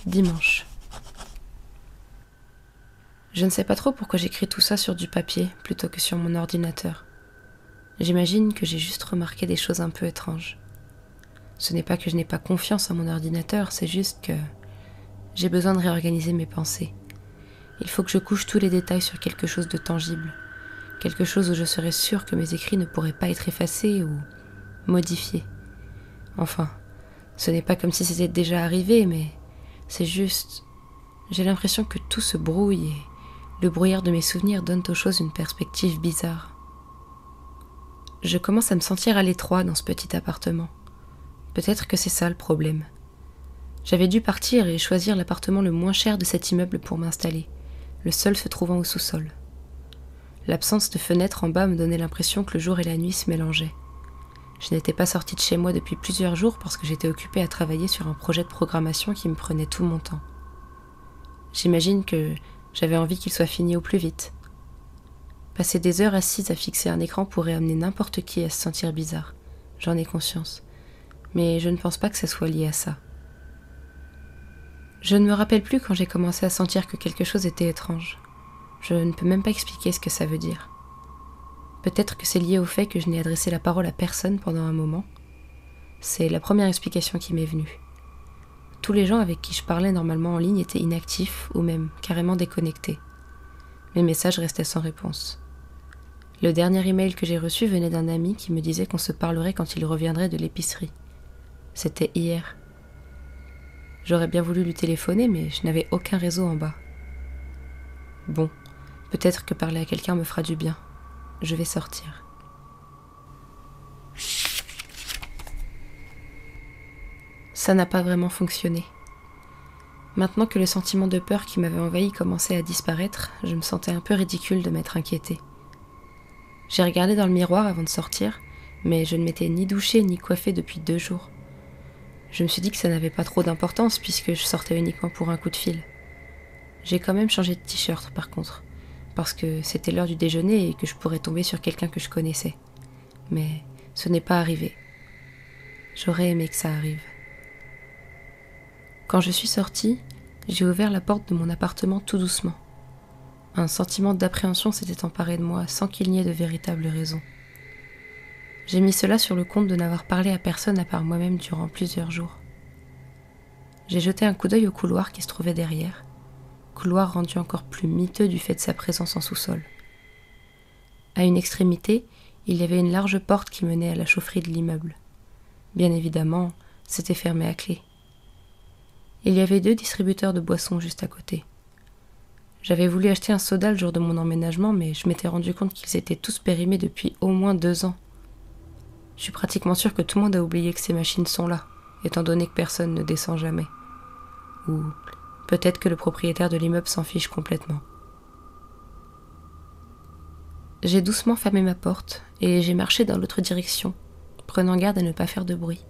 Dimanche. Je ne sais pas trop pourquoi j'écris tout ça sur du papier plutôt que sur mon ordinateur. J'imagine que j'ai juste remarqué des choses un peu étranges. Ce n'est pas que je n'ai pas confiance en mon ordinateur, c'est juste que j'ai besoin de réorganiser mes pensées. Il faut que je couche tous les détails sur quelque chose de tangible, quelque chose où je serais sûre que mes écrits ne pourraient pas être effacés ou modifiés. Enfin, ce n'est pas comme si c'était déjà arrivé, mais c'est juste... J'ai l'impression que tout se brouille et le brouillard de mes souvenirs donne aux choses une perspective bizarre. Je commence à me sentir à l'étroit dans ce petit appartement. Peut-être que c'est ça le problème. J'avais dû partir et choisir l'appartement le moins cher de cet immeuble pour m'installer, le seul se trouvant au sous-sol. L'absence de fenêtre en bas me donnait l'impression que le jour et la nuit se mélangeaient. Je n'étais pas sortie de chez moi depuis plusieurs jours parce que j'étais occupée à travailler sur un projet de programmation qui me prenait tout mon temps. J'imagine que j'avais envie qu'il soit fini au plus vite. Passer des heures assise à fixer un écran pourrait amener n'importe qui à se sentir bizarre, j'en ai conscience, mais je ne pense pas que ça soit lié à ça. Je ne me rappelle plus quand j'ai commencé à sentir que quelque chose était étrange. Je ne peux même pas expliquer ce que ça veut dire. Peut-être que c'est lié au fait que je n'ai adressé la parole à personne pendant un moment. C'est la première explication qui m'est venue. Tous les gens avec qui je parlais normalement en ligne étaient inactifs ou même carrément déconnectés. Mes messages restaient sans réponse. Le dernier email que j'ai reçu venait d'un ami qui me disait qu'on se parlerait quand il reviendrait de l'épicerie. C'était hier. J'aurais bien voulu lui téléphoner, mais je n'avais aucun réseau en bas. Bon, peut-être que parler à quelqu'un me fera du bien. Je vais sortir. Ça n'a pas vraiment fonctionné. Maintenant que le sentiment de peur qui m'avait envahi commençait à disparaître, je me sentais un peu ridicule de m'être inquiétée. J'ai regardé dans le miroir avant de sortir, mais je ne m'étais ni douchée ni coiffée depuis 2 jours. Je me suis dit que ça n'avait pas trop d'importance puisque je sortais uniquement pour un coup de fil. J'ai quand même changé de t-shirt par contre, parce que c'était l'heure du déjeuner et que je pourrais tomber sur quelqu'un que je connaissais. Mais ce n'est pas arrivé. J'aurais aimé que ça arrive. Quand je suis sortie, j'ai ouvert la porte de mon appartement tout doucement. Un sentiment d'appréhension s'était emparé de moi sans qu'il n'y ait de véritable raison. J'ai mis cela sur le compte de n'avoir parlé à personne à part moi-même durant plusieurs jours. J'ai jeté un coup d'œil au couloir qui se trouvait derrière, couloir rendu encore plus miteux du fait de sa présence en sous-sol. À une extrémité, il y avait une large porte qui menait à la chaufferie de l'immeuble. Bien évidemment, c'était fermé à clé. Il y avait 2 distributeurs de boissons juste à côté. J'avais voulu acheter un soda le jour de mon emménagement, mais je m'étais rendu compte qu'ils étaient tous périmés depuis au moins 2 ans. Je suis pratiquement sûre que tout le monde a oublié que ces machines sont là, étant donné que personne ne descend jamais. Ou peut-être que le propriétaire de l'immeuble s'en fiche complètement. J'ai doucement fermé ma porte et j'ai marché dans l'autre direction, prenant garde à ne pas faire de bruit.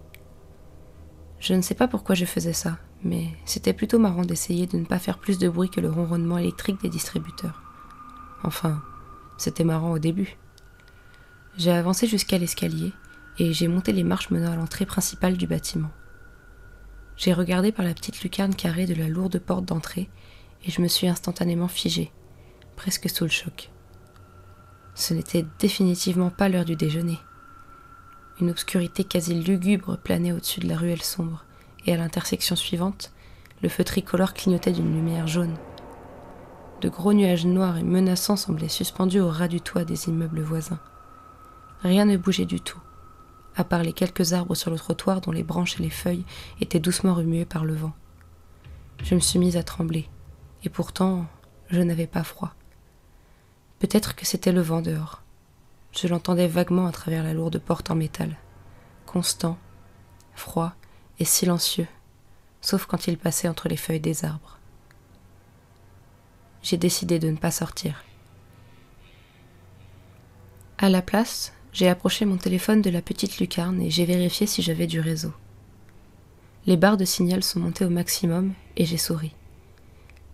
Je ne sais pas pourquoi je faisais ça, mais c'était plutôt marrant d'essayer de ne pas faire plus de bruit que le ronronnement électrique des distributeurs. Enfin, c'était marrant au début. J'ai avancé jusqu'à l'escalier et j'ai monté les marches menant à l'entrée principale du bâtiment. J'ai regardé par la petite lucarne carrée de la lourde porte d'entrée et je me suis instantanément figée, presque sous le choc. Ce n'était définitivement pas l'heure du déjeuner. Une obscurité quasi lugubre planait au-dessus de la ruelle sombre, et à l'intersection suivante, le feu tricolore clignotait d'une lumière jaune. De gros nuages noirs et menaçants semblaient suspendus au ras du toit des immeubles voisins. Rien ne bougeait du tout, à part les quelques arbres sur le trottoir dont les branches et les feuilles étaient doucement remuées par le vent. Je me suis mise à trembler, et pourtant, je n'avais pas froid. Peut-être que c'était le vent dehors. Je l'entendais vaguement à travers la lourde porte en métal, constant, froid et silencieux, sauf quand il passait entre les feuilles des arbres. J'ai décidé de ne pas sortir. À la place, j'ai approché mon téléphone de la petite lucarne et j'ai vérifié si j'avais du réseau. Les barres de signal sont montées au maximum et j'ai souri.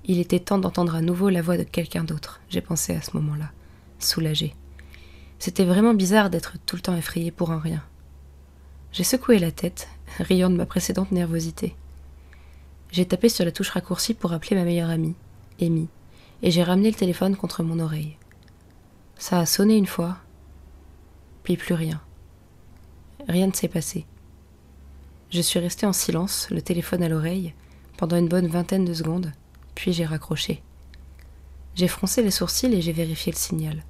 Il était temps d'entendre à nouveau la voix de quelqu'un d'autre, j'ai pensé à ce moment-là, soulagée. C'était vraiment bizarre d'être tout le temps effrayée pour un rien. J'ai secoué la tête, riant de ma précédente nervosité. J'ai tapé sur la touche raccourcie pour appeler ma meilleure amie, Amy, et j'ai ramené le téléphone contre mon oreille. Ça a sonné une fois, puis plus rien. Rien ne s'est passé. Je suis restée en silence, le téléphone à l'oreille, pendant une bonne vingtaine de secondes, puis j'ai raccroché. J'ai froncé les sourcils et j'ai vérifié le signal.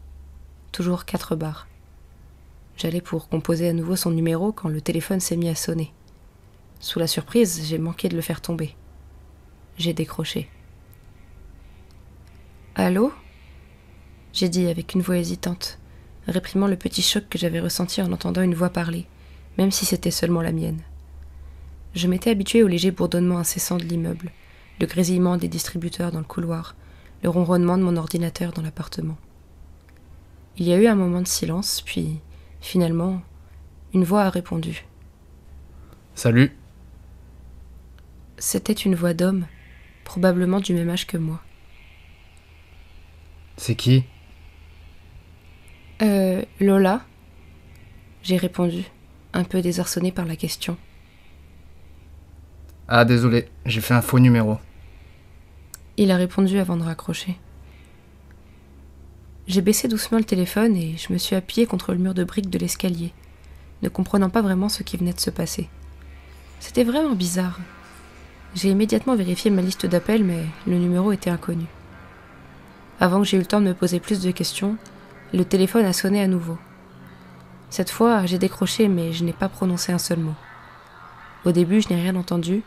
Toujours 4 barres. J'allais pour composer à nouveau son numéro quand le téléphone s'est mis à sonner. Sous la surprise, j'ai manqué de le faire tomber. J'ai décroché. « Allô ?» j'ai dit avec une voix hésitante, réprimant le petit choc que j'avais ressenti en entendant une voix parler, même si c'était seulement la mienne. Je m'étais habituée au léger bourdonnement incessant de l'immeuble, le grésillement des distributeurs dans le couloir, le ronronnement de mon ordinateur dans l'appartement. Il y a eu un moment de silence, puis, finalement, une voix a répondu. « Salut !» C'était une voix d'homme, probablement du même âge que moi. « C'est qui ?» Lola ?» j'ai répondu, un peu désarçonnée par la question. « Ah, désolé, j'ai fait un faux numéro. » Il a répondu avant de raccrocher. J'ai baissé doucement le téléphone et je me suis appuyée contre le mur de briques de l'escalier, ne comprenant pas vraiment ce qui venait de se passer. C'était vraiment bizarre. J'ai immédiatement vérifié ma liste d'appels, mais le numéro était inconnu. Avant que j'aie eu le temps de me poser plus de questions, le téléphone a sonné à nouveau. Cette fois, j'ai décroché, mais je n'ai pas prononcé un seul mot. Au début, je n'ai rien entendu,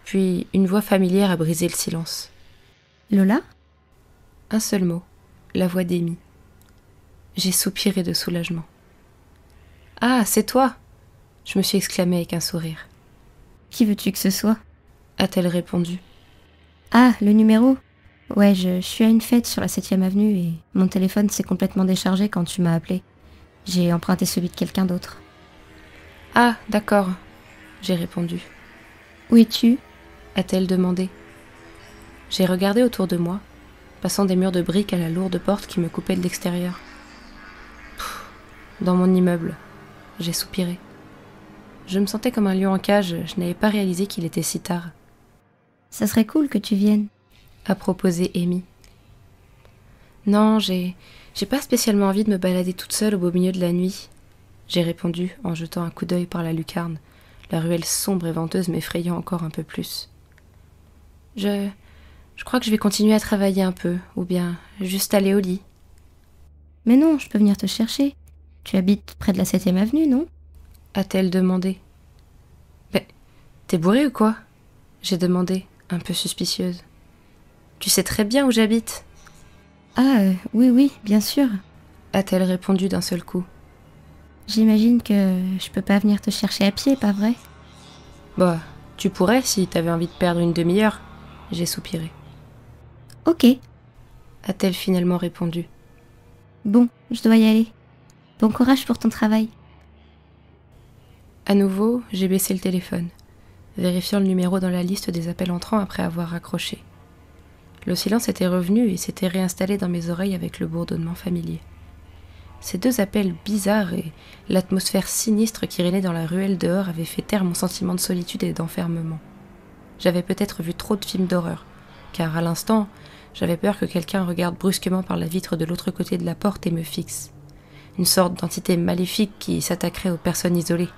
puis une voix familière a brisé le silence. « Lola ?» Un seul mot, la voix d'Amy. J'ai soupiré de soulagement. « Ah, c'est toi !» je me suis exclamée avec un sourire. « Qui veux-tu que ce soit ?» a-t-elle répondu. « Ah, le numéro ? Ouais, je suis à une fête sur la 7e avenue et mon téléphone s'est complètement déchargé quand tu m'as appelé. J'ai emprunté celui de quelqu'un d'autre. »« Ah, d'accord, » j'ai répondu. « Où es-tu ?» a-t-elle demandé. J'ai regardé autour de moi, passant des murs de briques à la lourde porte qui me coupait de l'extérieur. Dans mon immeuble, j'ai soupiré. Je me sentais comme un lion en cage, je n'avais pas réalisé qu'il était si tard. « Ça serait cool que tu viennes. » a proposé Amy. Non, j'ai pas spécialement envie de me balader toute seule au beau milieu de la nuit, j'ai répondu en jetant un coup d'œil par la lucarne, la ruelle sombre et venteuse m'effrayant encore un peu plus. Je crois que je vais continuer à travailler un peu, ou bien juste aller au lit. Mais non, je peux venir te chercher. Tu habites près de la 7e avenue, non ? A-t-elle demandé. Mais t'es bourré ou quoi ? J'ai demandé, un peu suspicieuse. Tu sais très bien où j'habite. Ah, oui, bien sûr. A-t-elle répondu d'un seul coup. J'imagine que je peux pas venir te chercher à pied, pas vrai ? Bah, tu pourrais si t'avais envie de perdre une demi-heure, j'ai soupiré. Ok. A-t-elle finalement répondu. Bon, je dois y aller. Bon courage pour ton travail. À nouveau, j'ai baissé le téléphone, vérifiant le numéro dans la liste des appels entrants après avoir raccroché. Le silence était revenu et s'était réinstallé dans mes oreilles avec le bourdonnement familier. Ces 2 appels bizarres et l'atmosphère sinistre qui régnait dans la ruelle dehors avaient fait taire mon sentiment de solitude et d'enfermement. J'avais peut-être vu trop de films d'horreur, car à l'instant, j'avais peur que quelqu'un regarde brusquement par la vitre de l'autre côté de la porte et me fixe. Une sorte d'entité maléfique qui s'attaquerait aux personnes isolées,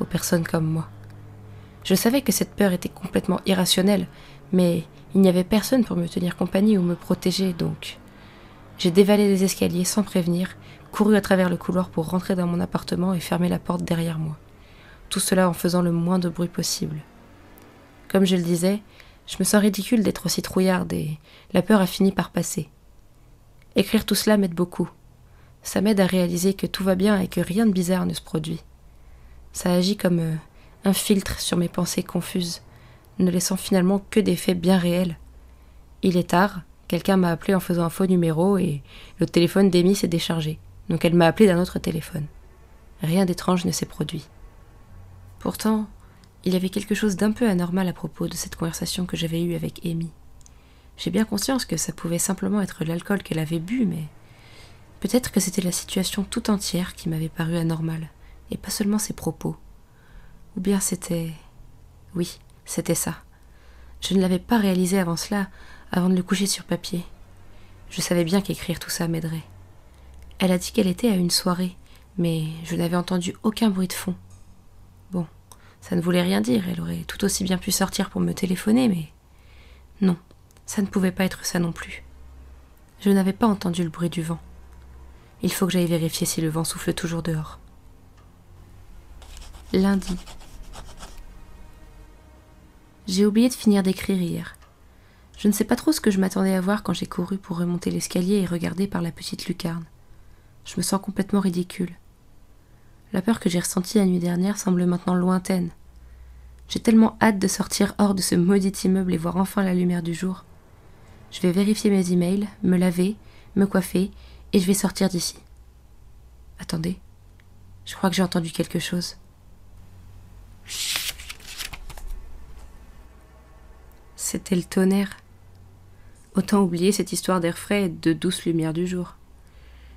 aux personnes comme moi. Je savais que cette peur était complètement irrationnelle, mais il n'y avait personne pour me tenir compagnie ou me protéger, donc j'ai dévalé les escaliers sans prévenir, couru à travers le couloir pour rentrer dans mon appartement et fermer la porte derrière moi. Tout cela en faisant le moins de bruit possible. Comme je le disais, je me sens ridicule d'être aussi trouillarde et la peur a fini par passer. Écrire tout cela m'aide beaucoup. Ça m'aide à réaliser que tout va bien et que rien de bizarre ne se produit. Ça agit comme un filtre sur mes pensées confuses, ne laissant finalement que des faits bien réels. Il est tard, quelqu'un m'a appelé en faisant un faux numéro et le téléphone d'Amy s'est déchargé, donc elle m'a appelé d'un autre téléphone. Rien d'étrange ne s'est produit. Pourtant, il y avait quelque chose d'un peu anormal à propos de cette conversation que j'avais eue avec Amy. J'ai bien conscience que ça pouvait simplement être l'alcool qu'elle avait bu, mais peut-être que c'était la situation tout entière qui m'avait paru anormale, et pas seulement ses propos. Ou bien c'était... Oui, c'était ça. Je ne l'avais pas réalisé avant cela, avant de le coucher sur papier. Je savais bien qu'écrire tout ça m'aiderait. Elle a dit qu'elle était à une soirée, mais je n'avais entendu aucun bruit de fond. Bon, ça ne voulait rien dire, elle aurait tout aussi bien pu sortir pour me téléphoner, mais... Non, ça ne pouvait pas être ça non plus. Je n'avais pas entendu le bruit du vent. Il faut que j'aille vérifier si le vent souffle toujours dehors. Lundi. J'ai oublié de finir d'écrire hier. Je ne sais pas trop ce que je m'attendais à voir quand j'ai couru pour remonter l'escalier et regarder par la petite lucarne. Je me sens complètement ridicule. La peur que j'ai ressentie la nuit dernière semble maintenant lointaine. J'ai tellement hâte de sortir hors de ce maudit immeuble et voir enfin la lumière du jour. Je vais vérifier mes emails, me laver, me coiffer, et je vais sortir d'ici. Attendez, je crois que j'ai entendu quelque chose. C'était le tonnerre. Autant oublier cette histoire d'air frais et de douce lumière du jour.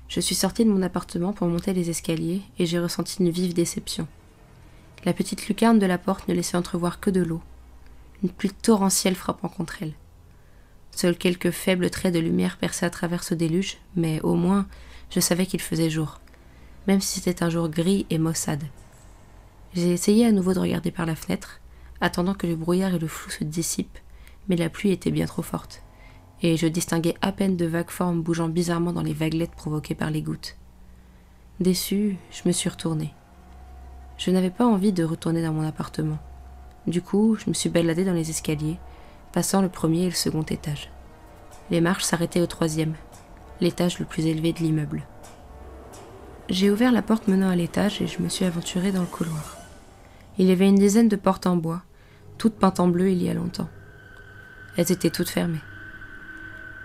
Je suis sortie de mon appartement pour monter les escaliers et j'ai ressenti une vive déception. La petite lucarne de la porte ne laissait entrevoir que de l'eau, une pluie torrentielle frappant contre elle. Seuls quelques faibles traits de lumière perçaient à travers ce déluge, mais au moins, je savais qu'il faisait jour, même si c'était un jour gris et maussade. J'ai essayé à nouveau de regarder par la fenêtre, attendant que le brouillard et le flou se dissipent, mais la pluie était bien trop forte, et je distinguais à peine de vagues formes bougeant bizarrement dans les vaguelettes provoquées par les gouttes. Déçue, je me suis retournée. Je n'avais pas envie de retourner dans mon appartement. Du coup, je me suis baladée dans les escaliers, passant le premier et le second étage. Les marches s'arrêtaient au troisième, l'étage le plus élevé de l'immeuble. J'ai ouvert la porte menant à l'étage et je me suis aventurée dans le couloir. Il y avait une dizaine de portes en bois, toutes peintes en bleu il y a longtemps. Elles étaient toutes fermées.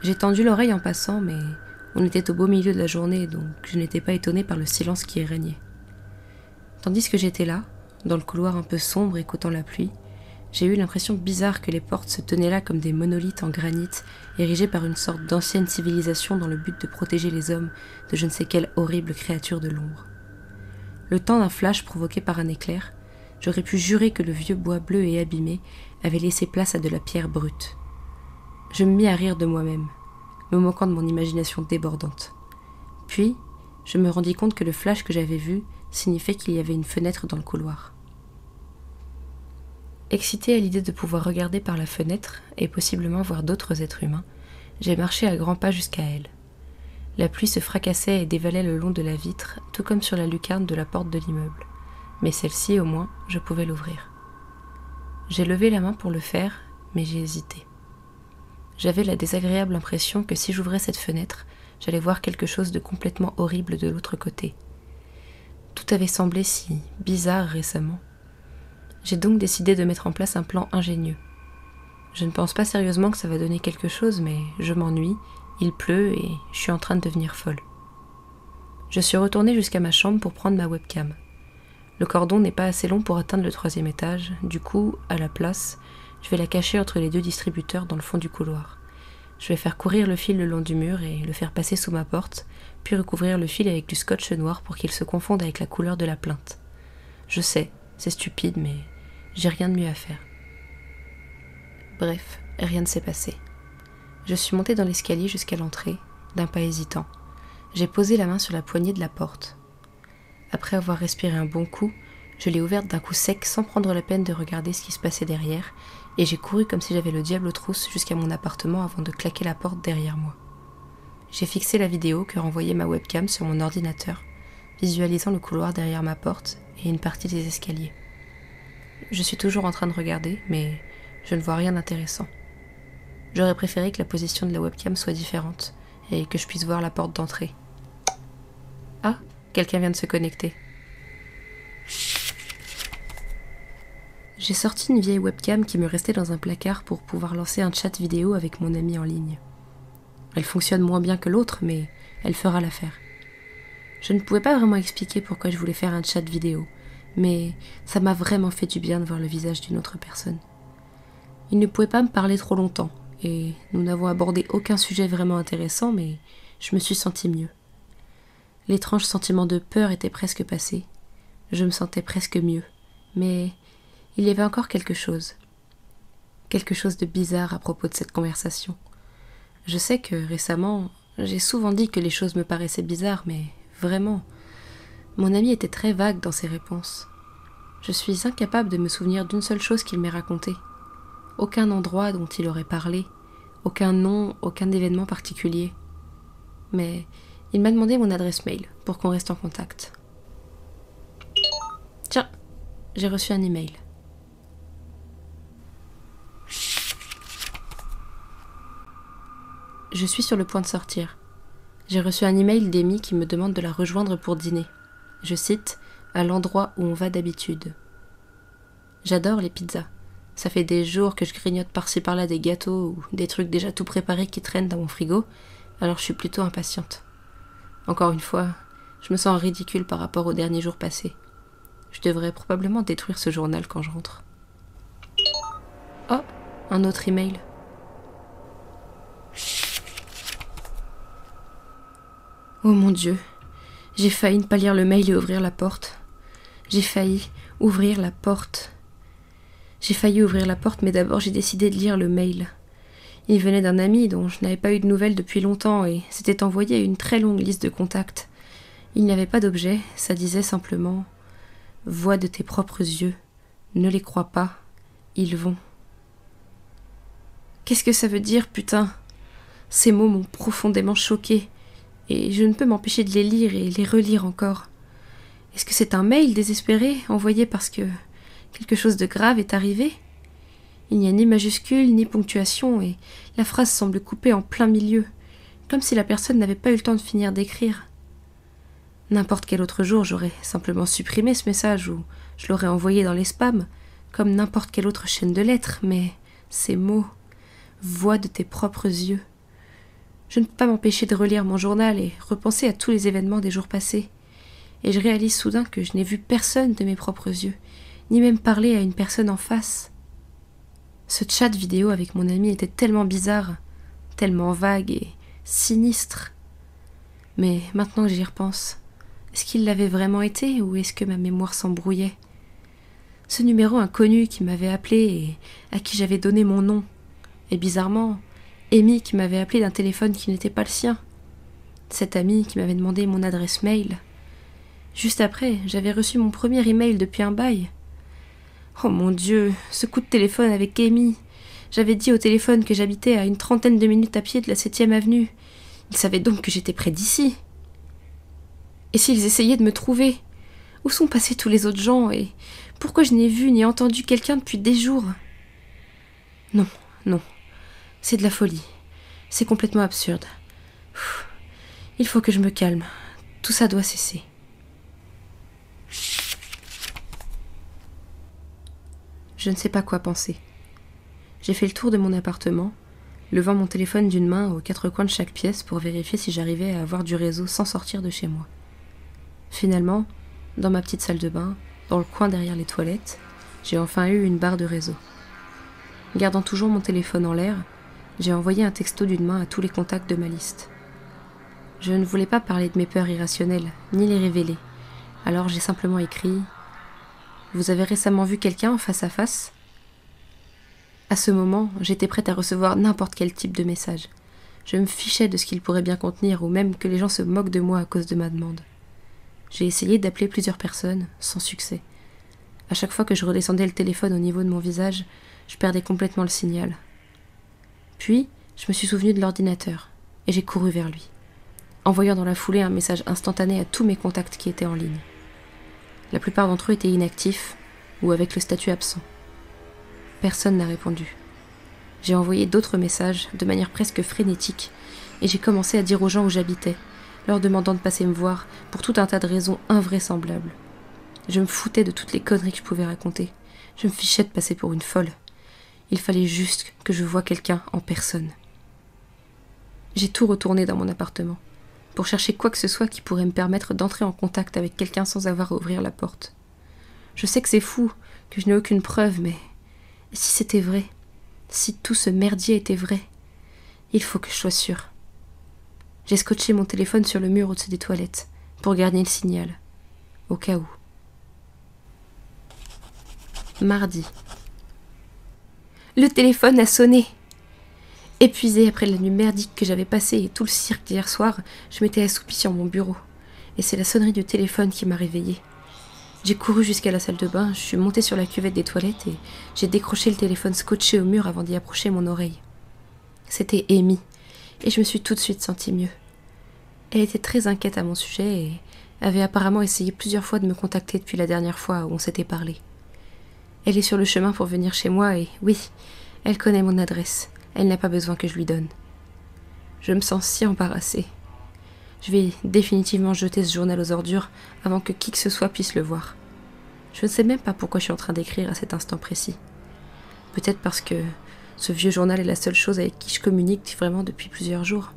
J'ai tendu l'oreille en passant, mais on était au beau milieu de la journée, donc je n'étais pas étonnée par le silence qui y régnait. Tandis que j'étais là, dans le couloir un peu sombre écoutant la pluie, j'ai eu l'impression bizarre que les portes se tenaient là comme des monolithes en granit, érigés par une sorte d'ancienne civilisation dans le but de protéger les hommes de je ne sais quelle horrible créature de l'ombre. Le temps d'un flash provoqué par un éclair, j'aurais pu jurer que le vieux bois bleu et abîmé avait laissé place à de la pierre brute. Je me mis à rire de moi-même, me moquant de mon imagination débordante. Puis, je me rendis compte que le flash que j'avais vu signifiait qu'il y avait une fenêtre dans le couloir. Excitée à l'idée de pouvoir regarder par la fenêtre et possiblement voir d'autres êtres humains, j'ai marché à grands pas jusqu'à elle. La pluie se fracassait et dévalait le long de la vitre, tout comme sur la lucarne de la porte de l'immeuble. Mais celle-ci, au moins, je pouvais l'ouvrir. J'ai levé la main pour le faire, mais j'ai hésité. J'avais la désagréable impression que si j'ouvrais cette fenêtre, j'allais voir quelque chose de complètement horrible de l'autre côté. Tout avait semblé si bizarre récemment. J'ai donc décidé de mettre en place un plan ingénieux. Je ne pense pas sérieusement que ça va donner quelque chose, mais je m'ennuie, il pleut et je suis en train de devenir folle. Je suis retournée jusqu'à ma chambre pour prendre ma webcam. Le cordon n'est pas assez long pour atteindre le 3e étage, du coup, à la place, je vais la cacher entre les 2 distributeurs dans le fond du couloir. Je vais faire courir le fil le long du mur et le faire passer sous ma porte, puis recouvrir le fil avec du scotch noir pour qu'il se confonde avec la couleur de la plainte. Je sais, c'est stupide, mais j'ai rien de mieux à faire. Bref, rien ne s'est passé. Je suis montée dans l'escalier jusqu'à l'entrée, d'un pas hésitant. J'ai posé la main sur la poignée de la porte. Après avoir respiré un bon coup, je l'ai ouverte d'un coup sec sans prendre la peine de regarder ce qui se passait derrière, et j'ai couru comme si j'avais le diable aux trousses jusqu'à mon appartement avant de claquer la porte derrière moi. J'ai fixé la vidéo que renvoyait ma webcam sur mon ordinateur, visualisant le couloir derrière ma porte et une partie des escaliers. Je suis toujours en train de regarder, mais je ne vois rien d'intéressant. J'aurais préféré que la position de la webcam soit différente et que je puisse voir la porte d'entrée. Ah, quelqu'un vient de se connecter. J'ai sorti une vieille webcam qui me restait dans un placard pour pouvoir lancer un chat vidéo avec mon ami en ligne. Elle fonctionne moins bien que l'autre, mais elle fera l'affaire. Je ne pouvais pas vraiment expliquer pourquoi je voulais faire un chat vidéo, mais ça m'a vraiment fait du bien de voir le visage d'une autre personne. Il ne pouvait pas me parler trop longtemps, et nous n'avons abordé aucun sujet vraiment intéressant, mais je me suis sentie mieux. L'étrange sentiment de peur était presque passé. Je me sentais presque mieux, mais il y avait encore quelque chose. quelque chose de bizarre à propos de cette conversation. Je sais que récemment, j'ai souvent dit que les choses me paraissaient bizarres, mais vraiment, mon ami était très vague dans ses réponses. Je suis incapable de me souvenir d'une seule chose qu'il m'ait racontée. Aucun endroit dont il aurait parlé, aucun nom, aucun événement particulier. Mais il m'a demandé mon adresse mail pour qu'on reste en contact. Tiens, j'ai reçu un email. Je suis sur le point de sortir. J'ai reçu un email d'Amy qui me demande de la rejoindre pour dîner. Je cite, à l'endroit où on va d'habitude. J'adore les pizzas. Ça fait des jours que je grignote par-ci par-là des gâteaux ou des trucs déjà tout préparés qui traînent dans mon frigo, alors je suis plutôt impatiente. Encore une fois, je me sens ridicule par rapport aux derniers jours passés. Je devrais probablement détruire ce journal quand je rentre. Oh, un autre email. Oh mon Dieu, j'ai failli ne pas lire le mail et ouvrir la porte. J'ai failli ouvrir la porte. J'ai failli ouvrir la porte, mais d'abord j'ai décidé de lire le mail. Il venait d'un ami dont je n'avais pas eu de nouvelles depuis longtemps et s'était envoyé une très longue liste de contacts. Il n'y avait pas d'objet, ça disait simplement « Vois de tes propres yeux, ne les crois pas, ils vont. » Qu'est-ce que ça veut dire, putain? Ces mots m'ont profondément choquée, et je ne peux m'empêcher de les lire et les relire encore. Est-ce que c'est un mail désespéré, envoyé parce que quelque chose de grave est arrivé? Il n'y a ni majuscule, ni ponctuation, et la phrase semble coupée en plein milieu, comme si la personne n'avait pas eu le temps de finir d'écrire. N'importe quel autre jour, j'aurais simplement supprimé ce message, ou je l'aurais envoyé dans les spams, comme n'importe quelle autre chaîne de lettres, mais ces mots, vois de tes propres yeux. Je ne peux pas m'empêcher de relire mon journal et repenser à tous les événements des jours passés, et je réalise soudain que je n'ai vu personne de mes propres yeux, ni même parler à une personne en face. Ce chat vidéo avec mon ami était tellement bizarre, tellement vague et sinistre. Mais maintenant que j'y repense, est-ce qu'il l'avait vraiment été ou est-ce que ma mémoire s'embrouillait? Ce numéro inconnu qui m'avait appelé et à qui j'avais donné mon nom, et bizarrement, Amy qui m'avait appelé d'un téléphone qui n'était pas le sien. Cet ami qui m'avait demandé mon adresse mail. Juste après, j'avais reçu mon premier email depuis un bail. Oh mon Dieu, ce coup de téléphone avec Amy. J'avais dit au téléphone que j'habitais à une 30aine de minutes à pied de la 7e avenue. Ils savaient donc que j'étais près d'ici. Et s'ils essayaient de me trouver? Où sont passés tous les autres gens et pourquoi je n'ai vu ni entendu quelqu'un depuis des jours? Non, non. C'est de la folie. C'est complètement absurde. Il faut que je me calme. Tout ça doit cesser. Je ne sais pas quoi penser. J'ai fait le tour de mon appartement, levant mon téléphone d'une main aux 4 coins de chaque pièce pour vérifier si j'arrivais à avoir du réseau sans sortir de chez moi. Finalement, dans ma petite salle de bain, dans le coin derrière les toilettes, j'ai enfin eu une barre de réseau. Gardant toujours mon téléphone en l'air, j'ai envoyé un texto d'une main à tous les contacts de ma liste. Je ne voulais pas parler de mes peurs irrationnelles, ni les révéler, alors j'ai simplement écrit « Vous avez récemment vu quelqu'un en face à face ?» À ce moment, j'étais prête à recevoir n'importe quel type de message. Je me fichais de ce qu'il pourrait bien contenir, ou même que les gens se moquent de moi à cause de ma demande. J'ai essayé d'appeler plusieurs personnes, sans succès. À chaque fois que je redescendais le téléphone au niveau de mon visage, je perdais complètement le signal. Puis, je me suis souvenu de l'ordinateur, et j'ai couru vers lui, envoyant dans la foulée un message instantané à tous mes contacts qui étaient en ligne. La plupart d'entre eux étaient inactifs, ou avec le statut absent. Personne n'a répondu. J'ai envoyé d'autres messages, de manière presque frénétique, et j'ai commencé à dire aux gens où j'habitais, leur demandant de passer me voir, pour tout un tas de raisons invraisemblables. Je me foutais de toutes les conneries que je pouvais raconter. Je me fichais de passer pour une folle. Il fallait juste que je voie quelqu'un en personne. J'ai tout retourné dans mon appartement, pour chercher quoi que ce soit qui pourrait me permettre d'entrer en contact avec quelqu'un sans avoir à ouvrir la porte. Je sais que c'est fou, que je n'ai aucune preuve, mais si c'était vrai, si tout ce merdier était vrai, il faut que je sois sûre. J'ai scotché mon téléphone sur le mur au-dessus des toilettes, pour garder le signal, au cas où. Mardi. Le téléphone a sonné. Épuisée après la nuit merdique que j'avais passée et tout le cirque d'hier soir, je m'étais assoupie sur mon bureau. Et c'est la sonnerie du téléphone qui m'a réveillée. J'ai couru jusqu'à la salle de bain, je suis montée sur la cuvette des toilettes et j'ai décroché le téléphone scotché au mur avant d'y approcher mon oreille. C'était Amy, et je me suis tout de suite sentie mieux. Elle était très inquiète à mon sujet et avait apparemment essayé plusieurs fois de me contacter depuis la dernière fois où on s'était parlé. Elle est sur le chemin pour venir chez moi et oui, elle connaît mon adresse. Elle n'a pas besoin que je lui donne. Je me sens si embarrassée. Je vais définitivement jeter ce journal aux ordures avant que qui que ce soit puisse le voir. Je ne sais même pas pourquoi je suis en train d'écrire à cet instant précis. Peut-être parce que ce vieux journal est la seule chose avec qui je communique vraiment depuis plusieurs jours.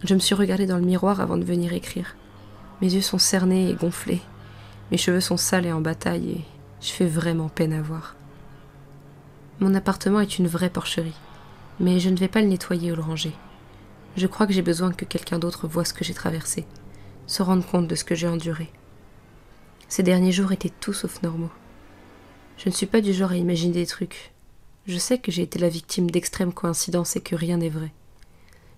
Je me suis regardée dans le miroir avant de venir écrire. Mes yeux sont cernés et gonflés. Mes cheveux sont sales et en bataille et je fais vraiment peine à voir. Mon appartement est une vraie porcherie, mais je ne vais pas le nettoyer ou le ranger. Je crois que j'ai besoin que quelqu'un d'autre voie ce que j'ai traversé, se rende compte de ce que j'ai enduré. Ces derniers jours étaient tout sauf normaux. Je ne suis pas du genre à imaginer des trucs. Je sais que j'ai été la victime d'extrêmes coïncidences et que rien n'est vrai.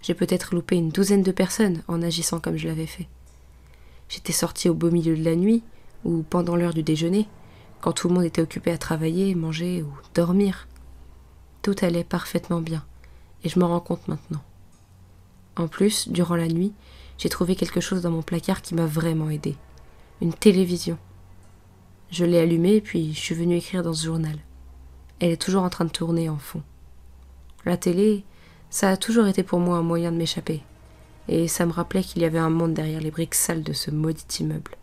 J'ai peut-être loupé une douzaine de personnes en agissant comme je l'avais fait. J'étais sortie au beau milieu de la nuit, ou pendant l'heure du déjeuner, quand tout le monde était occupé à travailler, manger ou dormir. Tout allait parfaitement bien, et je m'en rends compte maintenant. En plus, durant la nuit, j'ai trouvé quelque chose dans mon placard qui m'a vraiment aidée. Une télévision. Je l'ai allumée, puis je suis venue écrire dans ce journal. Elle est toujours en train de tourner en fond. La télé, ça a toujours été pour moi un moyen de m'échapper, et ça me rappelait qu'il y avait un monde derrière les briques sales de ce maudit immeuble.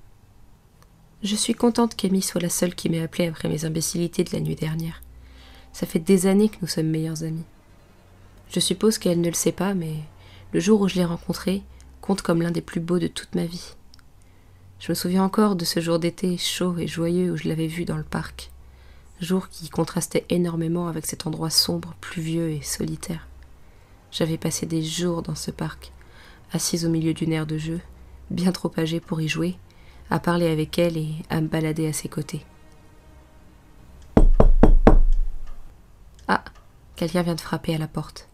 Je suis contente qu'Amy soit la seule qui m'ait appelée après mes imbécilités de la nuit dernière. Ça fait des années que nous sommes meilleures amies. Je suppose qu'elle ne le sait pas, mais le jour où je l'ai rencontrée compte comme l'un des plus beaux de toute ma vie. Je me souviens encore de ce jour d'été chaud et joyeux où je l'avais vue dans le parc. Jour qui contrastait énormément avec cet endroit sombre, pluvieux et solitaire. J'avais passé des jours dans ce parc, assise au milieu d'une aire de jeu, bien trop âgée pour y jouer, à parler avec elle et à me balader à ses côtés. Ah, quelqu'un vient de frapper à la porte.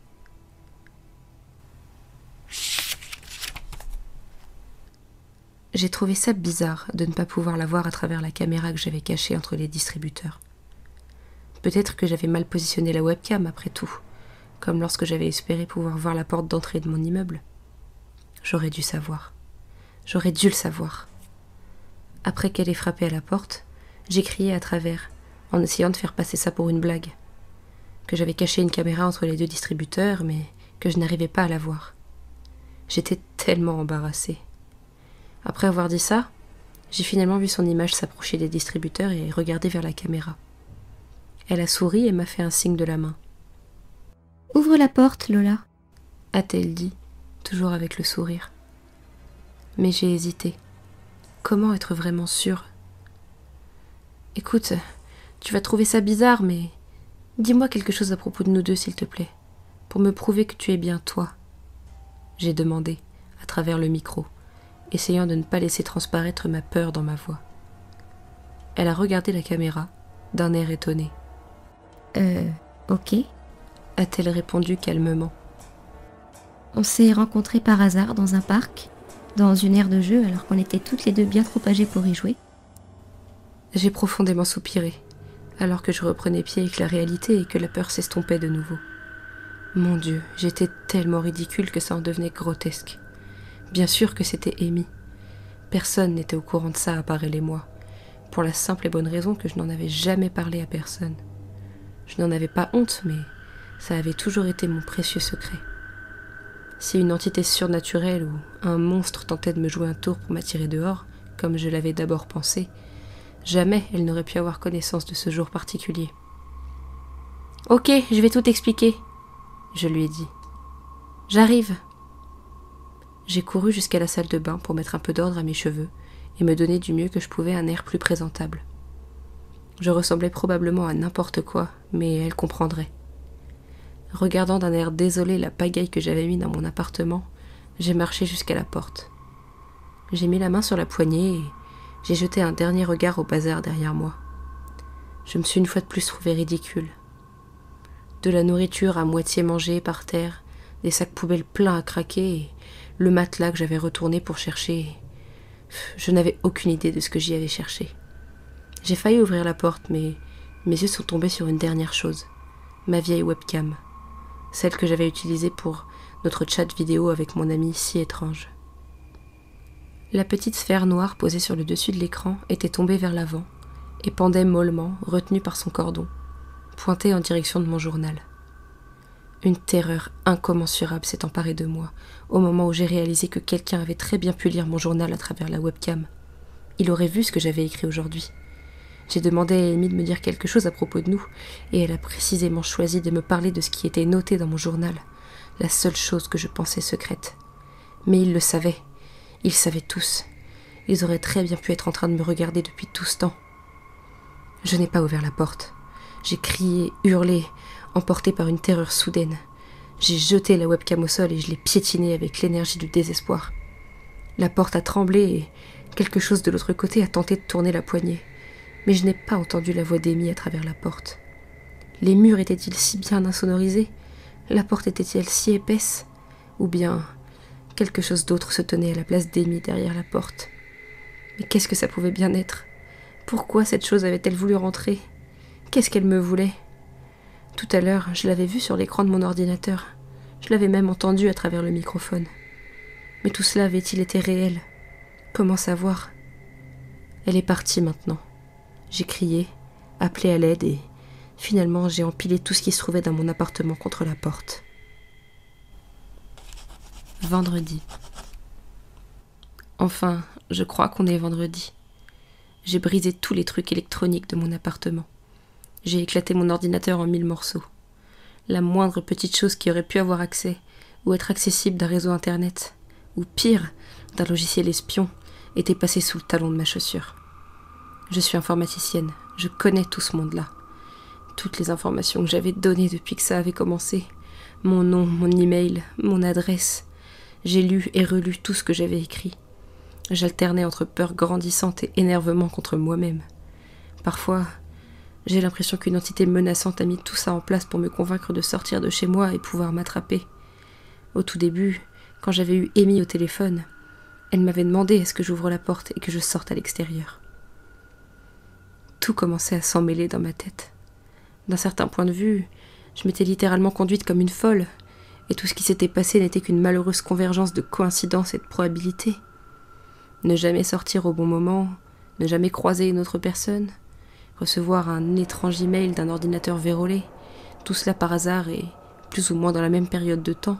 J'ai trouvé ça bizarre de ne pas pouvoir la voir à travers la caméra que j'avais cachée entre les distributeurs. Peut-être que j'avais mal positionné la webcam après tout, comme lorsque j'avais espéré pouvoir voir la porte d'entrée de mon immeuble. J'aurais dû savoir. J'aurais dû le savoir. Après qu'elle ait frappé à la porte, j'ai crié à travers, en essayant de faire passer ça pour une blague. Que j'avais caché une caméra entre les deux distributeurs, mais que je n'arrivais pas à la voir. J'étais tellement embarrassée. Après avoir dit ça, j'ai finalement vu son image s'approcher des distributeurs et regarder vers la caméra. Elle a souri et m'a fait un signe de la main. « Ouvre la porte, Lola » a-t-elle dit, toujours avec le sourire. Mais j'ai hésité. Comment être vraiment sûre ? Écoute, tu vas trouver ça bizarre, mais dis-moi quelque chose à propos de nous deux, s'il te plaît, pour me prouver que tu es bien toi. J'ai demandé, à travers le micro, essayant de ne pas laisser transparaître ma peur dans ma voix. Elle a regardé la caméra, d'un air étonné. Ok. A-t-elle répondu calmement. On s'est rencontrés par hasard dans un parc, dans une aire de jeu, alors qu'on était toutes les deux bien trop âgées pour y jouer. J'ai profondément soupiré, alors que je reprenais pied avec la réalité et que la peur s'estompait de nouveau. Mon Dieu, j'étais tellement ridicule que ça en devenait grotesque. Bien sûr que c'était Amy. Personne n'était au courant de ça à part elle et moi, pour la simple et bonne raison que je n'en avais jamais parlé à personne. Je n'en avais pas honte, mais ça avait toujours été mon précieux secret. Si une entité surnaturelle ou un monstre tentait de me jouer un tour pour m'attirer dehors, comme je l'avais d'abord pensé, jamais elle n'aurait pu avoir connaissance de ce jour particulier. « Ok, je vais tout expliquer », je lui ai dit. « J'arrive ». J'ai couru jusqu'à la salle de bain pour mettre un peu d'ordre à mes cheveux et me donner du mieux que je pouvais un air plus présentable. Je ressemblais probablement à n'importe quoi, mais elle comprendrait. Regardant d'un air désolé la pagaille que j'avais mise dans mon appartement, j'ai marché jusqu'à la porte. J'ai mis la main sur la poignée et j'ai jeté un dernier regard au bazar derrière moi. Je me suis une fois de plus trouvée ridicule. De la nourriture à moitié mangée par terre, des sacs poubelles pleins à craquer et le matelas que j'avais retourné pour chercher. Je n'avais aucune idée de ce que j'y avais cherché. J'ai failli ouvrir la porte, mais mes yeux sont tombés sur une dernière chose. Ma vieille webcam. Celle que j'avais utilisée pour notre chat vidéo avec mon ami si étrange. La petite sphère noire posée sur le dessus de l'écran était tombée vers l'avant et pendait mollement, retenue par son cordon, pointée en direction de mon journal. Une terreur incommensurable s'est emparée de moi au moment où j'ai réalisé que quelqu'un avait très bien pu lire mon journal à travers la webcam. Il aurait vu ce que j'avais écrit aujourd'hui. J'ai demandé à Amy de me dire quelque chose à propos de nous, et elle a précisément choisi de me parler de ce qui était noté dans mon journal, la seule chose que je pensais secrète. Mais ils le savaient. Ils savaient tous. Ils auraient très bien pu être en train de me regarder depuis tout ce temps. Je n'ai pas ouvert la porte. J'ai crié, hurlé, emporté par une terreur soudaine. J'ai jeté la webcam au sol et je l'ai piétinée avec l'énergie du désespoir. La porte a tremblé et quelque chose de l'autre côté a tenté de tourner la poignée. Mais je n'ai pas entendu la voix d'Amy à travers la porte. Les murs étaient-ils si bien insonorisés? La porte était-elle si épaisse? Ou bien quelque chose d'autre se tenait à la place d'Amy derrière la porte? Mais qu'est-ce que ça pouvait bien être? Pourquoi cette chose avait-elle voulu rentrer? Qu'est-ce qu'elle me voulait? Tout à l'heure, je l'avais vue sur l'écran de mon ordinateur. Je l'avais même entendue à travers le microphone. Mais tout cela avait-il été réel? Comment savoir? Elle est partie maintenant. J'ai crié, appelé à l'aide et finalement j'ai empilé tout ce qui se trouvait dans mon appartement contre la porte. Vendredi. Enfin, je crois qu'on est vendredi. J'ai brisé tous les trucs électroniques de mon appartement. J'ai éclaté mon ordinateur en 1000 morceaux. La moindre petite chose qui aurait pu avoir accès ou être accessible d'un réseau internet, ou pire, d'un logiciel espion, était passée sous le talon de ma chaussure. Je suis informaticienne, je connais tout ce monde-là. Toutes les informations que j'avais données depuis que ça avait commencé. Mon nom, mon email, mon adresse. J'ai lu et relu tout ce que j'avais écrit. J'alternais entre peur grandissante et énervement contre moi-même. Parfois, j'ai l'impression qu'une entité menaçante a mis tout ça en place pour me convaincre de sortir de chez moi et pouvoir m'attraper. Au tout début, quand j'avais eu Amy au téléphone, elle m'avait demandé à ce que j'ouvre la porte et que je sorte à l'extérieur. Tout commençait à s'emmêler dans ma tête. D'un certain point de vue, je m'étais littéralement conduite comme une folle, et tout ce qui s'était passé n'était qu'une malheureuse convergence de coïncidences et de probabilités. Ne jamais sortir au bon moment, ne jamais croiser une autre personne, recevoir un étrange email d'un ordinateur vérolé, tout cela par hasard et plus ou moins dans la même période de temps.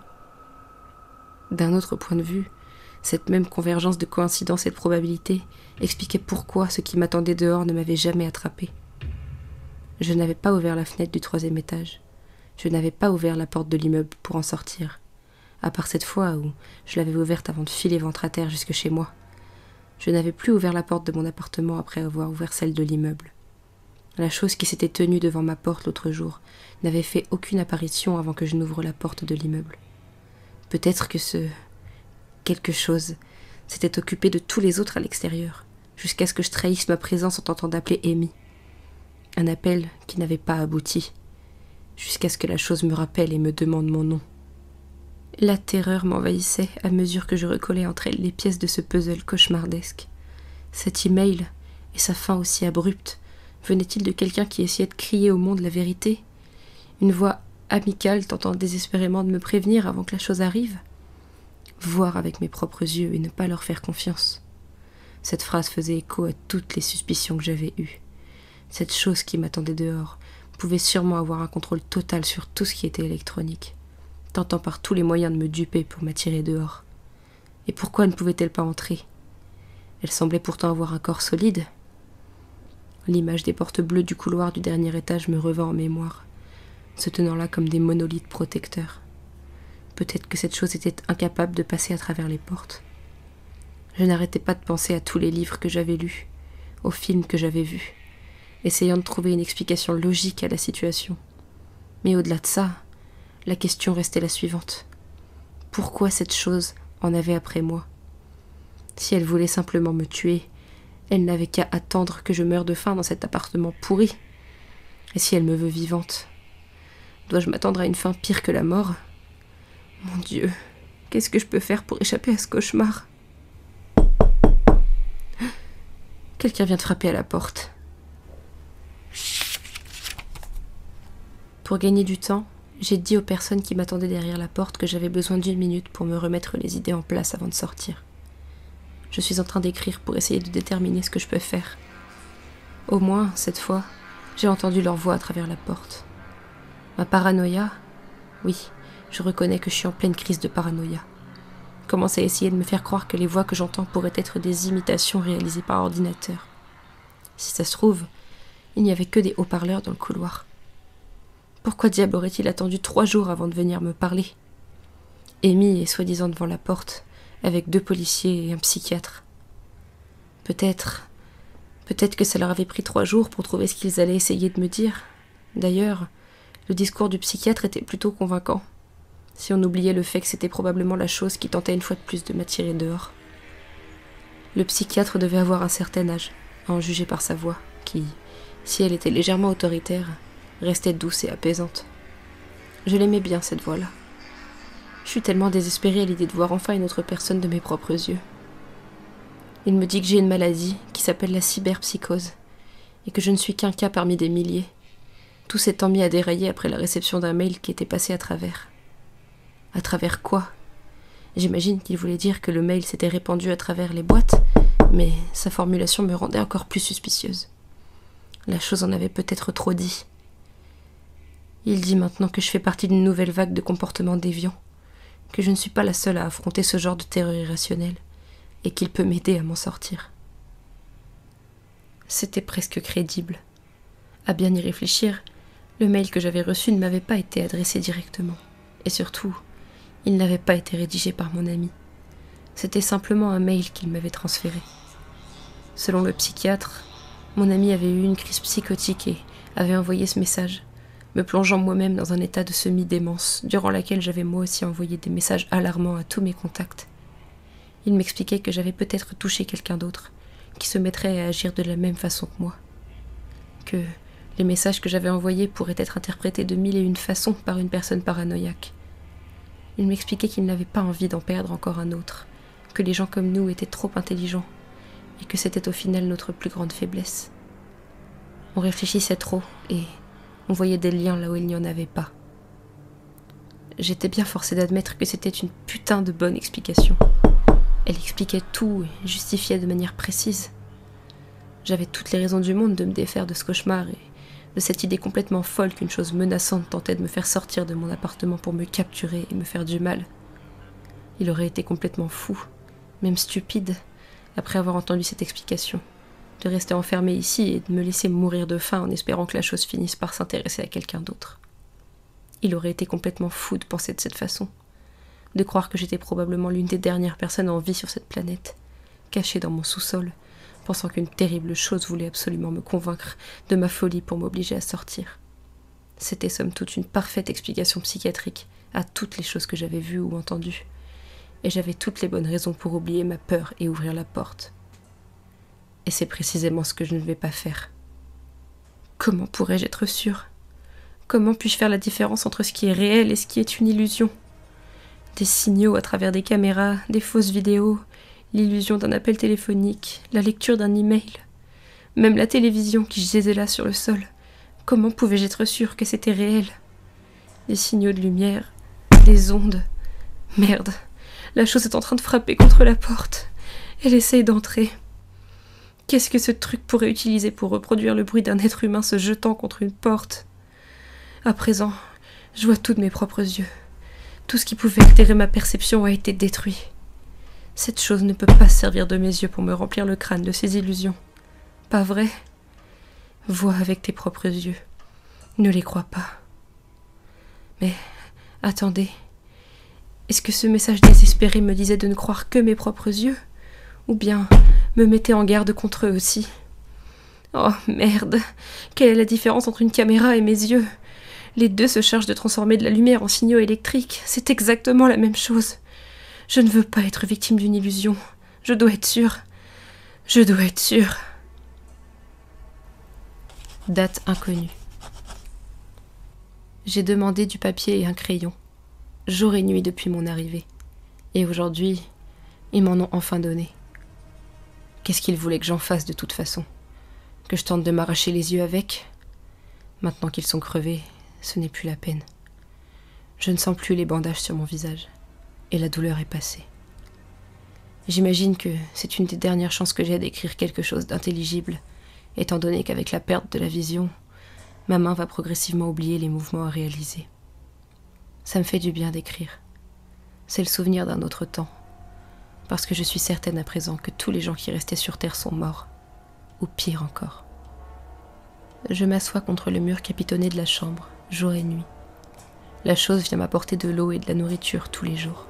D'un autre point de vue, cette même convergence de coïncidences et de probabilités expliquait pourquoi ce qui m'attendait dehors ne m'avait jamais attrapé. Je n'avais pas ouvert la fenêtre du 3e étage. Je n'avais pas ouvert la porte de l'immeuble pour en sortir, à part cette fois où je l'avais ouverte avant de filer ventre à terre jusque chez moi. Je n'avais plus ouvert la porte de mon appartement après avoir ouvert celle de l'immeuble. La chose qui s'était tenue devant ma porte l'autre jour n'avait fait aucune apparition avant que je n'ouvre la porte de l'immeuble. Peut-être que ce quelque chose s'était occupé de tous les autres à l'extérieur, jusqu'à ce que je trahisse ma présence en tentant d'appeler Amy. Un appel qui n'avait pas abouti, jusqu'à ce que la chose me rappelle et me demande mon nom. La terreur m'envahissait à mesure que je recollais entre elles les pièces de ce puzzle cauchemardesque. Cet email, et sa fin aussi abrupte, venait-il de quelqu'un qui essayait de crier au monde la vérité? Une voix amicale tentant désespérément de me prévenir avant que la chose arrive? Voir avec mes propres yeux et ne pas leur faire confiance. Cette phrase faisait écho à toutes les suspicions que j'avais eues. Cette chose qui m'attendait dehors pouvait sûrement avoir un contrôle total sur tout ce qui était électronique, tentant par tous les moyens de me duper pour m'attirer dehors. Et pourquoi ne pouvait-elle pas entrer? Elle semblait pourtant avoir un corps solide. L'image des portes bleues du couloir du dernier étage me revint en mémoire, se tenant là comme des monolithes protecteurs. Peut-être que cette chose était incapable de passer à travers les portes. Je n'arrêtais pas de penser à tous les livres que j'avais lus, aux films que j'avais vus, essayant de trouver une explication logique à la situation. Mais au-delà de ça, la question restait la suivante. Pourquoi cette chose en avait après moi? Si elle voulait simplement me tuer, elle n'avait qu'à attendre que je meure de faim dans cet appartement pourri. Et si elle me veut vivante? Dois-je m'attendre à une fin pire que la mort? Mon Dieu, qu'est-ce que je peux faire pour échapper à ce cauchemar? Quelqu'un vient de frapper à la porte. Pour gagner du temps, j'ai dit aux personnes qui m'attendaient derrière la porte que j'avais besoin d'1 minute pour me remettre les idées en place avant de sortir. Je suis en train d'écrire pour essayer de déterminer ce que je peux faire. Au moins, cette fois, j'ai entendu leur voix à travers la porte. Ma paranoïa? Oui, je reconnais que je suis en pleine crise de paranoïa. Commence à essayer de me faire croire que les voix que j'entends pourraient être des imitations réalisées par ordinateur. Si ça se trouve, il n'y avait que des haut-parleurs dans le couloir. Pourquoi diable aurait-il attendu 3 jours avant de venir me parler? Amy est soi-disant devant la porte, avec 2 policiers et un psychiatre. Peut-être que ça leur avait pris 3 jours pour trouver ce qu'ils allaient essayer de me dire. D'ailleurs, le discours du psychiatre était plutôt convaincant, si on oubliait le fait que c'était probablement la chose qui tentait une fois de plus de m'attirer dehors. Le psychiatre devait avoir un certain âge, à en juger par sa voix, qui, si elle était légèrement autoritaire, restait douce et apaisante. Je l'aimais bien, cette voix-là. Je suis tellement désespérée à l'idée de voir enfin une autre personne de mes propres yeux. Il me dit que j'ai une maladie qui s'appelle la cyberpsychose, et que je ne suis qu'un cas parmi des milliers. Tout s'étant mis à dérailler après la réception d'un mail qui était passé à travers. À travers quoi? J'imagine qu'il voulait dire que le mail s'était répandu à travers les boîtes, mais sa formulation me rendait encore plus suspicieuse. La chose en avait peut-être trop dit. Il dit maintenant que je fais partie d'une nouvelle vague de comportements déviants, que je ne suis pas la seule à affronter ce genre de terreur irrationnelle, et qu'il peut m'aider à m'en sortir. C'était presque crédible. À bien y réfléchir, le mail que j'avais reçu ne m'avait pas été adressé directement, et surtout, il n'avait pas été rédigé par mon ami. C'était simplement un mail qu'il m'avait transféré. Selon le psychiatre, mon ami avait eu une crise psychotique et avait envoyé ce message, me plongeant moi-même dans un état de semi-démence, durant laquelle j'avais moi aussi envoyé des messages alarmants à tous mes contacts. Il m'expliquait que j'avais peut-être touché quelqu'un d'autre, qui se mettrait à agir de la même façon que moi. Que les messages que j'avais envoyés pourraient être interprétés de 1001 façons par une personne paranoïaque. Il m'expliquait qu'il n'avait pas envie d'en perdre encore un autre, que les gens comme nous étaient trop intelligents, et que c'était au final notre plus grande faiblesse. On réfléchissait trop, et on voyait des liens là où il n'y en avait pas. J'étais bien forcée d'admettre que c'était une putain de bonne explication. Elle expliquait tout et justifiait de manière précise. J'avais toutes les raisons du monde de me défaire de ce cauchemar et de cette idée complètement folle qu'une chose menaçante tentait de me faire sortir de mon appartement pour me capturer et me faire du mal. Il aurait été complètement fou, même stupide, après avoir entendu cette explication, de rester enfermé ici et de me laisser mourir de faim en espérant que la chose finisse par s'intéresser à quelqu'un d'autre. Il aurait été complètement fou de penser de cette façon, de croire que j'étais probablement l'une des dernières personnes en vie sur cette planète, cachée dans mon sous-sol, pensant qu'une terrible chose voulait absolument me convaincre de ma folie pour m'obliger à sortir. C'était somme toute une parfaite explication psychiatrique à toutes les choses que j'avais vues ou entendues, et j'avais toutes les bonnes raisons pour oublier ma peur et ouvrir la porte. Et c'est précisément ce que je ne vais pas faire. Comment pourrais-je être sûre? Comment puis-je faire la différence entre ce qui est réel et ce qui est une illusion? Des signaux à travers des caméras, des fausses vidéos, l'illusion d'un appel téléphonique, la lecture d'un email, même la télévision qui gisait là sur le sol. Comment pouvais-je être sûre que c'était réel? Des signaux de lumière, des ondes. Merde, la chose est en train de frapper contre la porte. Elle essaye d'entrer. Qu'est-ce que ce truc pourrait utiliser pour reproduire le bruit d'un être humain se jetant contre une porte? À présent, je vois tout de mes propres yeux. Tout ce qui pouvait altérer ma perception a été détruit. Cette chose ne peut pas servir de mes yeux pour me remplir le crâne de ces illusions. Pas vrai? Vois avec tes propres yeux. Ne les crois pas. Mais, attendez. Est-ce que ce message désespéré me disait de ne croire que mes propres yeux? Ou bien me mettait en garde contre eux aussi? Oh merde! Quelle est la différence entre une caméra et mes yeux? Les deux se chargent de transformer de la lumière en signaux électriques. C'est exactement la même chose. Je ne veux pas être victime d'une illusion. Je dois être sûre. Je dois être sûre. Date inconnue. J'ai demandé du papier et un crayon, jour et nuit depuis mon arrivée. Et aujourd'hui, ils m'en ont enfin donné. Qu'est-ce qu'ils voulaient que j'en fasse de toute façon? Que je tente de m'arracher les yeux avec? Maintenant qu'ils sont crevés, ce n'est plus la peine. Je ne sens plus les bandages sur mon visage, et la douleur est passée. J'imagine que c'est une des dernières chances que j'ai d'écrire quelque chose d'intelligible, étant donné qu'avec la perte de la vision, ma main va progressivement oublier les mouvements à réaliser. Ça me fait du bien d'écrire. C'est le souvenir d'un autre temps, parce que je suis certaine à présent que tous les gens qui restaient sur Terre sont morts, ou pire encore. Je m'assois contre le mur capitonné de la chambre, jour et nuit. La chose vient m'apporter de l'eau et de la nourriture tous les jours.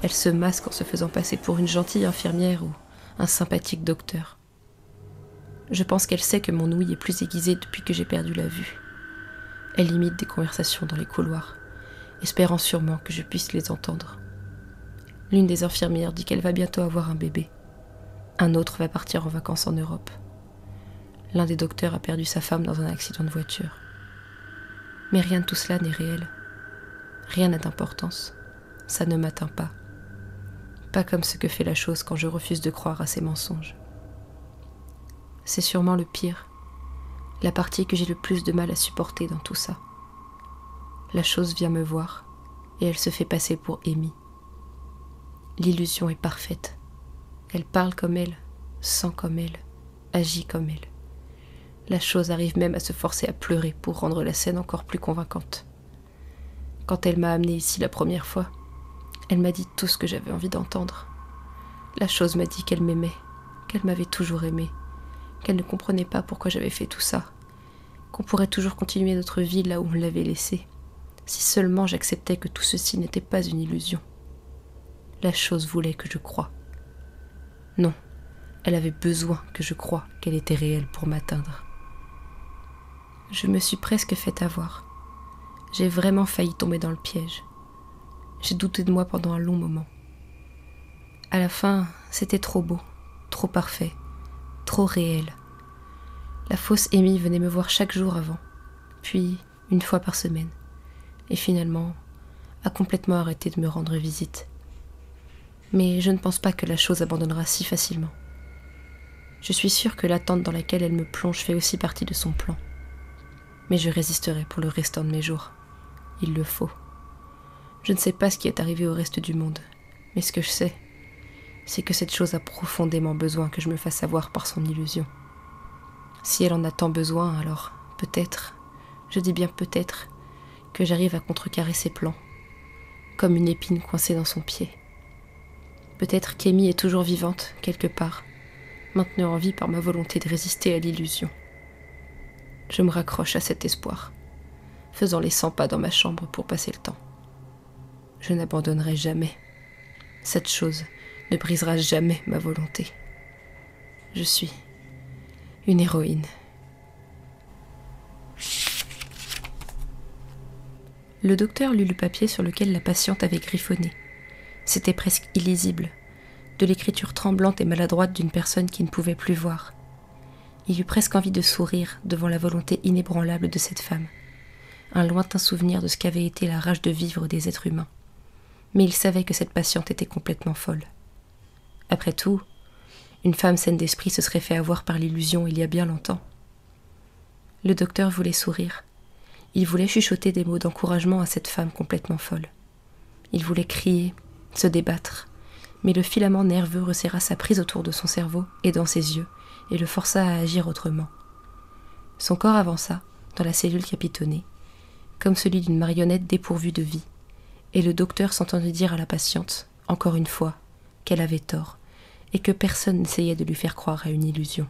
Elle se masque en se faisant passer pour une gentille infirmière ou un sympathique docteur. Je pense qu'elle sait que mon ouïe est plus aiguisée depuis que j'ai perdu la vue. Elle imite des conversations dans les couloirs, espérant sûrement que je puisse les entendre. L'une des infirmières dit qu'elle va bientôt avoir un bébé. Un autre va partir en vacances en Europe. L'un des docteurs a perdu sa femme dans un accident de voiture. Mais rien de tout cela n'est réel. Rien n'a d'importance. Ça ne m'atteint pas. Pas comme ce que fait la chose quand je refuse de croire à ses mensonges. C'est sûrement le pire, la partie que j'ai le plus de mal à supporter dans tout ça. La chose vient me voir, et elle se fait passer pour Amy. L'illusion est parfaite. Elle parle comme elle, sent comme elle, agit comme elle. La chose arrive même à se forcer à pleurer pour rendre la scène encore plus convaincante. Quand elle m'a amenée ici la première fois, elle m'a dit tout ce que j'avais envie d'entendre. La chose m'a dit qu'elle m'aimait, qu'elle m'avait toujours aimée, qu'elle ne comprenait pas pourquoi j'avais fait tout ça, qu'on pourrait toujours continuer notre vie là où on l'avait laissée, si seulement j'acceptais que tout ceci n'était pas une illusion. La chose voulait que je croie. Non, elle avait besoin que je croie qu'elle était réelle pour m'atteindre. Je me suis presque fait avoir. J'ai vraiment failli tomber dans le piège. J'ai douté de moi pendant un long moment. À la fin, c'était trop beau, trop parfait, trop réel. La fausse Amy venait me voir chaque jour avant, puis une fois par semaine, et finalement a complètement arrêté de me rendre visite. Mais je ne pense pas que la chose abandonnera si facilement. Je suis sûre que l'attente dans laquelle elle me plonge fait aussi partie de son plan. Mais je résisterai pour le restant de mes jours. Il le faut. Je ne sais pas ce qui est arrivé au reste du monde, mais ce que je sais, c'est que cette chose a profondément besoin que je me fasse avoir par son illusion. Si elle en a tant besoin, alors peut-être, je dis bien peut-être, que j'arrive à contrecarrer ses plans, comme une épine coincée dans son pied. Peut-être qu'Amy est toujours vivante, quelque part, maintenue en vie par ma volonté de résister à l'illusion. Je me raccroche à cet espoir, faisant les 100 pas dans ma chambre pour passer le temps. Je n'abandonnerai jamais. Cette chose ne brisera jamais ma volonté. Je suis une héroïne. Le docteur lut le papier sur lequel la patiente avait griffonné. C'était presque illisible, de l'écriture tremblante et maladroite d'une personne qui ne pouvait plus voir. Il eut presque envie de sourire devant la volonté inébranlable de cette femme, un lointain souvenir de ce qu'avait été la rage de vivre des êtres humains. Mais il savait que cette patiente était complètement folle. Après tout, une femme saine d'esprit se serait fait avoir par l'illusion il y a bien longtemps. Le docteur voulait sourire. Il voulait chuchoter des mots d'encouragement à cette femme complètement folle. Il voulait crier, se débattre, mais le filament nerveux resserra sa prise autour de son cerveau et dans ses yeux, et le força à agir autrement. Son corps avança, dans la cellule capitonnée, comme celui d'une marionnette dépourvue de vie, et le docteur s'entendit dire à la patiente, encore une fois, qu'elle avait tort, et que personne n'essayait de lui faire croire à une illusion.